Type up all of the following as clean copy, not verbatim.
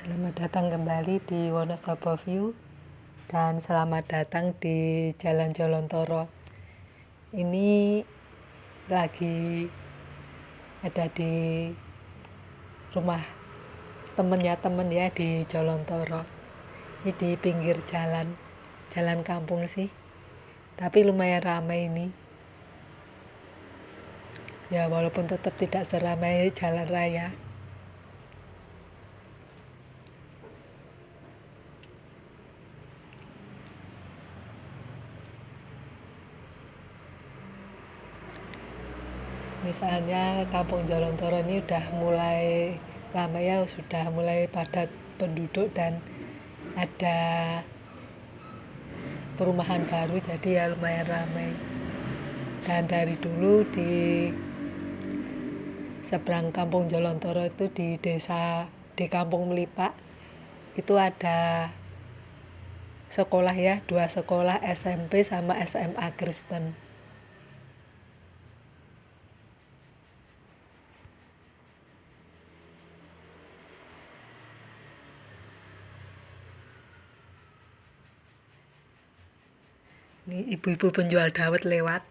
Selamat datang kembali di Wonosobo View dan selamat datang di Jalan Jolontoro. Ini lagi ada di rumah temennya temen ya di Jolontoro. Ini di pinggir jalan kampung sih, tapi lumayan ramai ini. Ya walaupun tetap tidak seramai jalan raya. Misalnya kampung Jolontoro ini udah mulai ramai ya, sudah mulai padat penduduk dan ada perumahan baru, jadi ya lumayan ramai. Dan dari dulu di seberang kampung Jolontoro itu di kampung Melipak itu ada sekolah ya, 2 sekolah SMP sama SMA Kristen. Ini ibu-ibu penjual dawet lewat.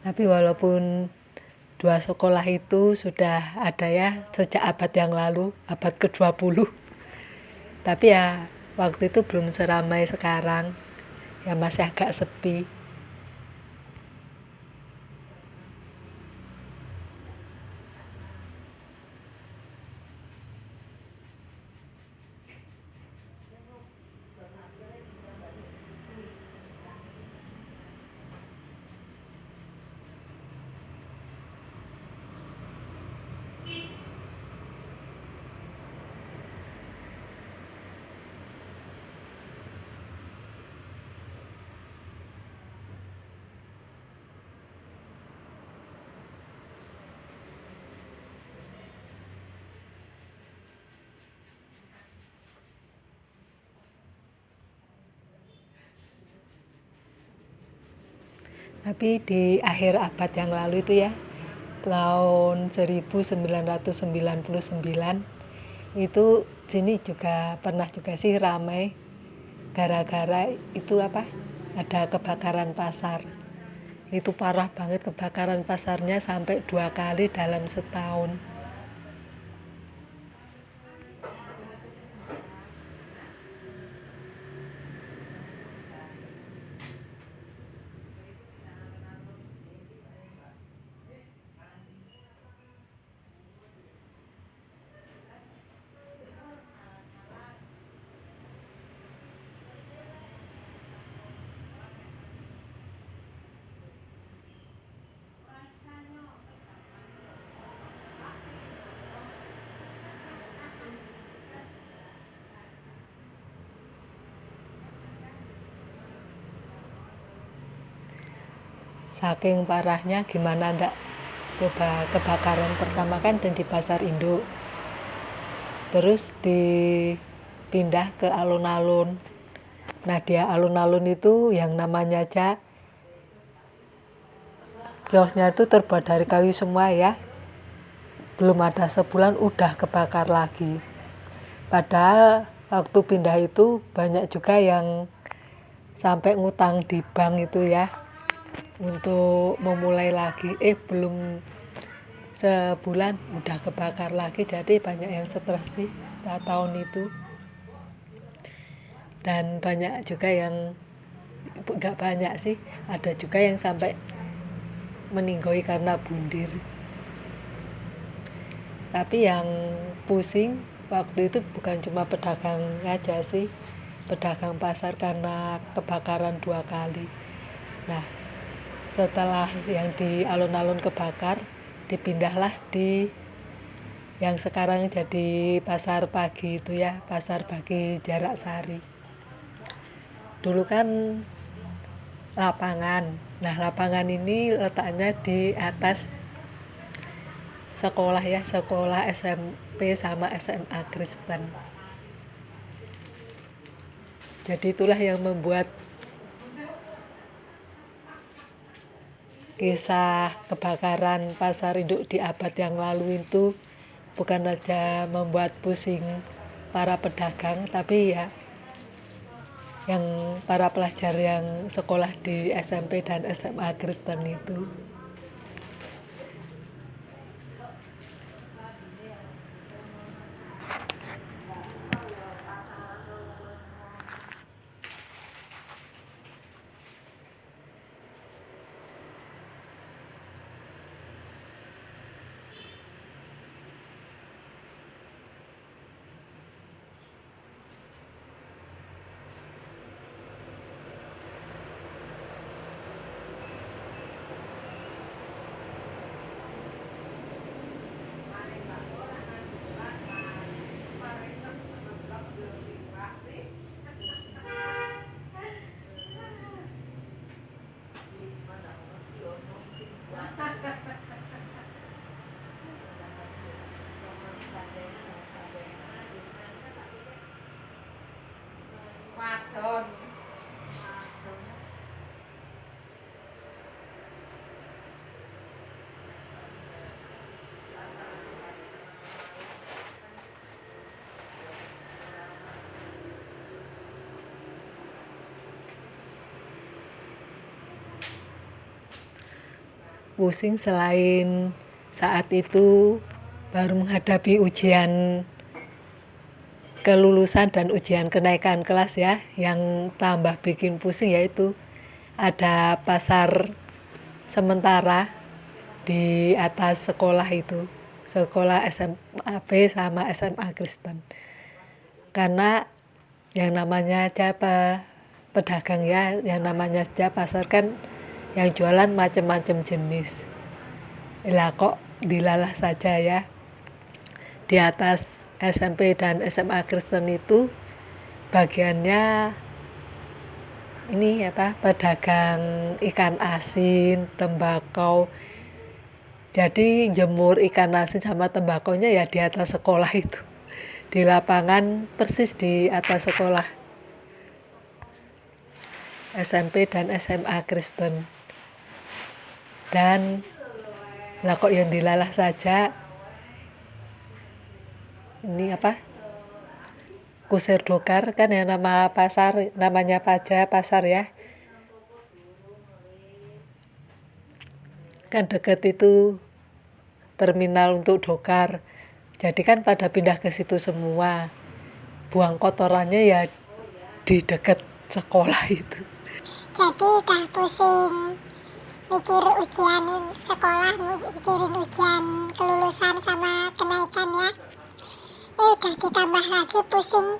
Tapi walaupun 2 sekolah itu sudah ada ya sejak abad yang lalu, abad ke-20. Tapi ya waktu itu belum seramai sekarang, ya masih agak sepi. Tapi di akhir abad yang lalu itu ya, tahun 1999, itu sini juga pernah juga sih ramai gara-gara itu ada kebakaran pasar. Itu parah banget, kebakaran pasarnya sampai 2 kali dalam setahun. Saking parahnya gimana ndak, coba kebakaran pertama kan dan di pasar induk, terus dipindah ke alun-alun. Nah dia alun-alun itu yang namanya aja kiosnya itu terbuat dari kayu semua ya, belum ada sebulan udah kebakar lagi. Padahal waktu pindah itu banyak juga yang sampai ngutang di bank itu ya untuk memulai lagi, belum sebulan udah kebakar lagi, jadi banyak yang stres nih tahun itu. Dan banyak juga yang nggak banyak sih, ada juga yang sampai meninggoy karena bundir. Tapi yang pusing waktu itu bukan cuma pedagang aja sih, pedagang pasar karena kebakaran 2 kali. Nah setelah yang di alun-alun kebakar, dipindahlah di yang sekarang jadi pasar pagi itu ya, pasar pagi Jarak Sari. Dulu kan lapangan. Nah, lapangan ini letaknya di atas sekolah ya, sekolah SMP sama SMA Kristen. Jadi itulah yang membuat kisah kebakaran pasar induk di abad yang lalu itu bukan saja membuat pusing para pedagang, tapi ya yang para pelajar yang sekolah di SMP dan SMA Kristen itu. Pusing selain saat itu baru menghadapi ujian kelulusan dan ujian kenaikan kelas ya, yang tambah bikin pusing yaitu ada pasar sementara di atas sekolah itu, sekolah SMP sama SMA Kristen. Karena yang namanya pedagang ya, yang namanya pasar kan yang jualan macam-macam jenis. Lah kok dilalah saja ya. Di atas SMP dan SMA Kristen itu bagiannya ini pedagang ikan asin, tembakau. Jadi jemur ikan asin sama tembakonya ya di atas sekolah itu. Di lapangan persis di atas sekolah SMP dan SMA Kristen. Dan lah kok yang dilalah saja ini Kusir Dokar kan ya, nama pasar, namanya Paja Pasar ya. Kan deket itu terminal untuk dokar. Jadi kan pada pindah ke situ semua. Buang kotorannya ya di deket sekolah itu. Jadi udah pusing mikir ujian sekolah, mikirin ujian kelulusan sama kenaikan ya. Udah ditambah lagi pusing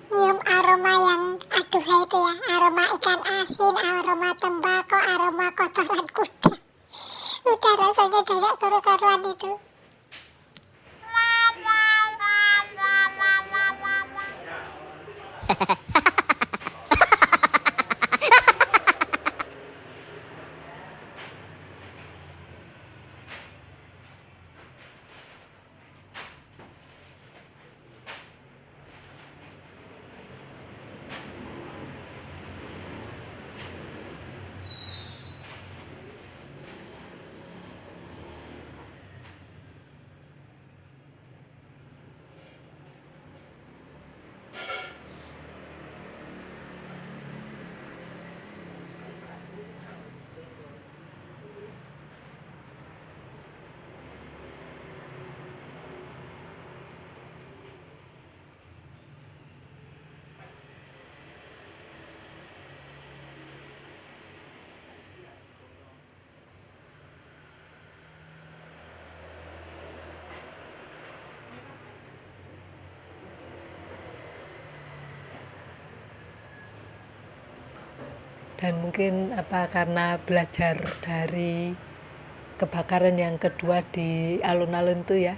nyium aroma yang aduhai itu ya, aroma ikan asin, aroma tembakau, aroma kotoran kuda. Udah rasanya gak karu-karuan itu. Dan mungkin karena belajar dari kebakaran yang kedua di alun-alun itu ya,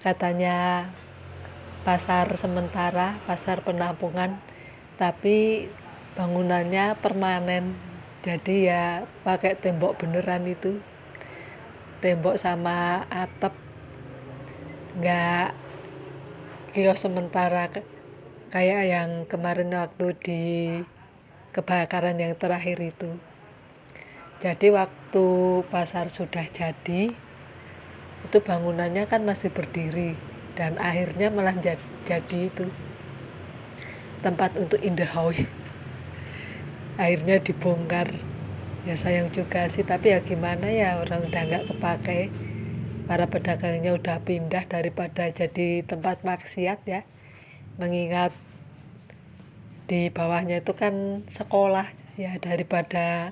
katanya pasar sementara, pasar penampungan, tapi bangunannya permanen. Jadi ya pakai tembok beneran itu, tembok sama atap, nggak kios sementara kayak yang kemarin waktu di kebakaran yang terakhir itu. Jadi waktu pasar sudah jadi, itu bangunannya kan masih berdiri, dan akhirnya malah jadi itu tempat untuk in the house. Akhirnya dibongkar. Ya sayang juga sih, tapi ya gimana ya, orang udah nggak kepake, para pedagangnya udah pindah daripada jadi tempat maksiat ya. Mengingat di bawahnya itu kan sekolah ya, daripada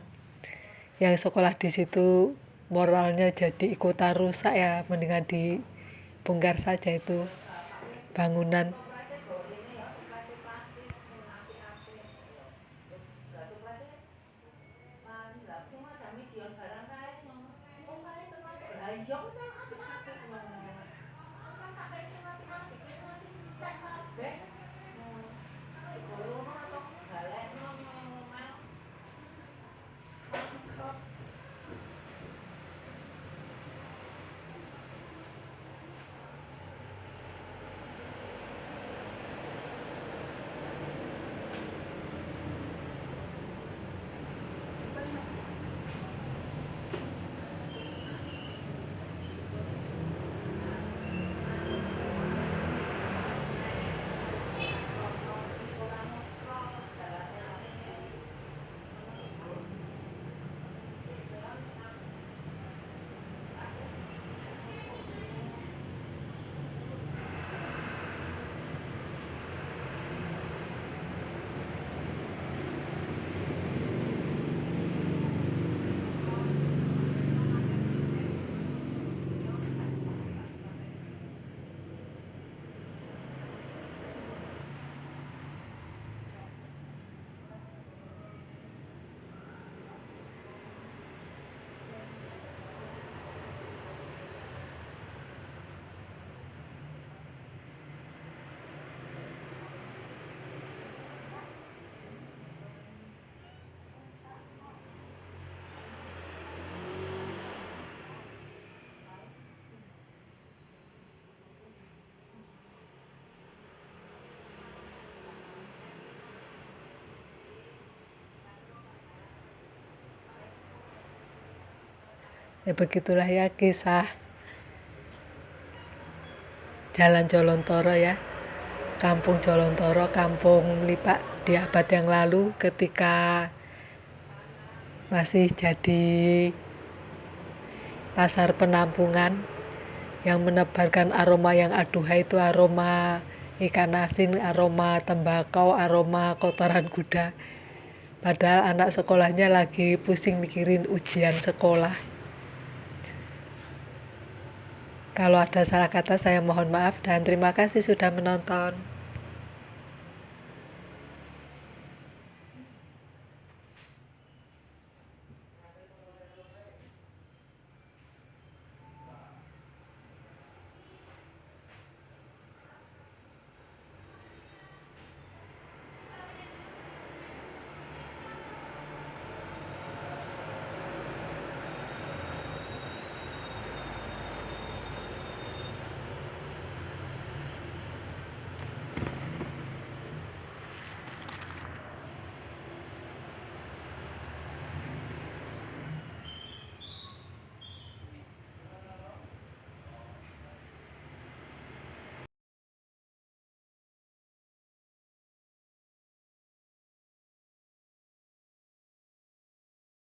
yang sekolah di situ moralnya jadi ikutan rusak ya, mendingan dibongkar saja itu bangunan. Ya begitulah ya kisah Jalan Jolontoro ya, Kampung Jolontoro, Kampung Lipak di abad yang lalu ketika masih jadi pasar penampungan yang menebarkan aroma yang aduhai, itu aroma ikan asin, aroma tembakau, aroma kotoran kuda. Padahal anak sekolahnya lagi pusing mikirin ujian sekolah. Kalau ada salah kata saya mohon maaf dan terima kasih sudah menonton.